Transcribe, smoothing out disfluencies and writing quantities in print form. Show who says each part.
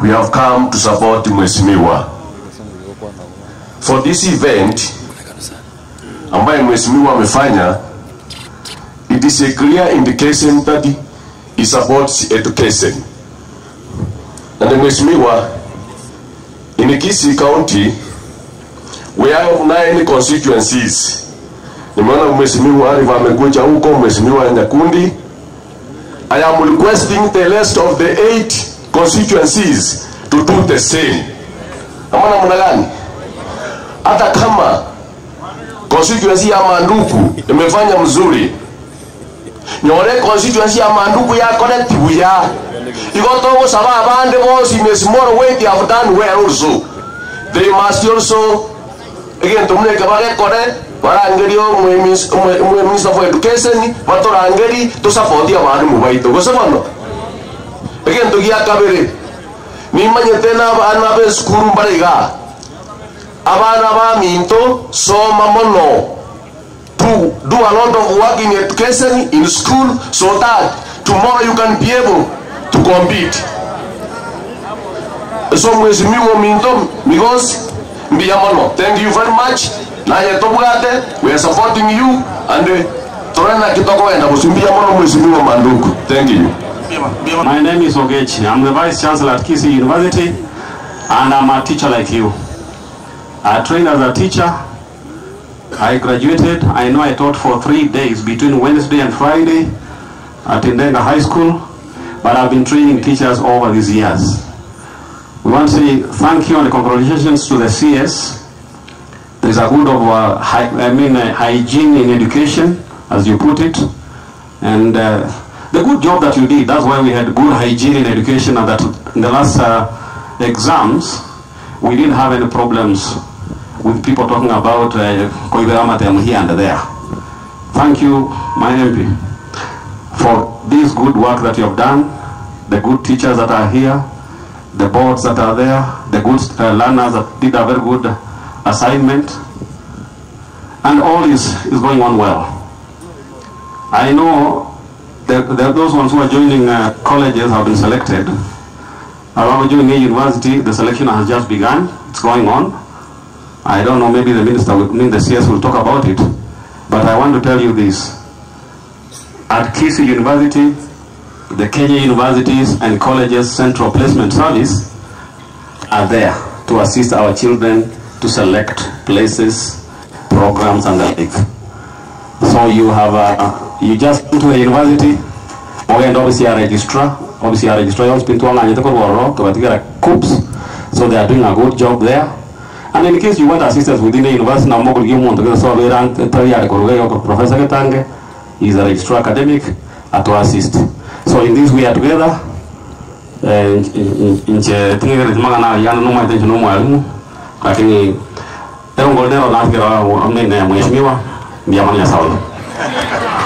Speaker 1: we have come to support Mheshimiwa for this event ambaye Mheshimiwa amefanya. It is a clear indication that he supports education. And Mheshimiwa, in Kisii County, we have 9 constituencies. Nimeona Mheshimiwa River amekuja huko, Mheshimiwa Nyakundi. I am requesting the rest of the 8 constituencies to do the same. Amana mnagani? Hata kama constituency ya Manduku imefanya mzuri, nyore constituency ya Manduku ya connect buya. Igoto saba abande boss in a small way they have done well also. They must also again to make a correct barangerio Minister for Education batorangeri to support ya bari mubaito gosabano. Again to giya kabere ni manyetena bana be school mbariga abana ba minto soma mono to do a lot of work in education in school so that tomorrow you can be able to compete. So Mheshimiwa minto because mbiyamono, thank you very much. Na yetobugate we are supporting you and torena kitoko enda busimbiyamono Mheshimiwa Manduku. Thank you.
Speaker 2: My name is Ogechi. I'm the Vice Chancellor at Kisii University and I'm a teacher like you. I trained as a teacher. I graduated. I know I taught for 3 days between Wednesday and Friday at Ndenga High School, but I've been training teachers over these years. We want to say thank you and congratulations to the CS. There's a good of hygiene in education, as you put it, and the good job that you did. That's why we had good hygiene in education, and that in the last exams we didn't have any problems with people talking about Koiberamatem here and there. Thank you, my MP, for this good work that you have done, the good teachers that are here, the boards that are there, the good learners that did a very good assignment, and all is going on well. I know those ones who are joining colleges have been selected. Around joining a university, the selection has just begun. It's going on. I don't know, maybe the minister, the CS will talk about it, but I want to tell you this. At Kisii University, the Kenya Universities and Colleges Central Placement Service are there to assist our children to select places, programs and the like. So you have, you just go to the university, and obviously a registrar, you have been to COOPS, so they are doing a good job there. And in case you want assistance within the university, Professor Getange is a registrar academic to assist. So in this we are together. Lakini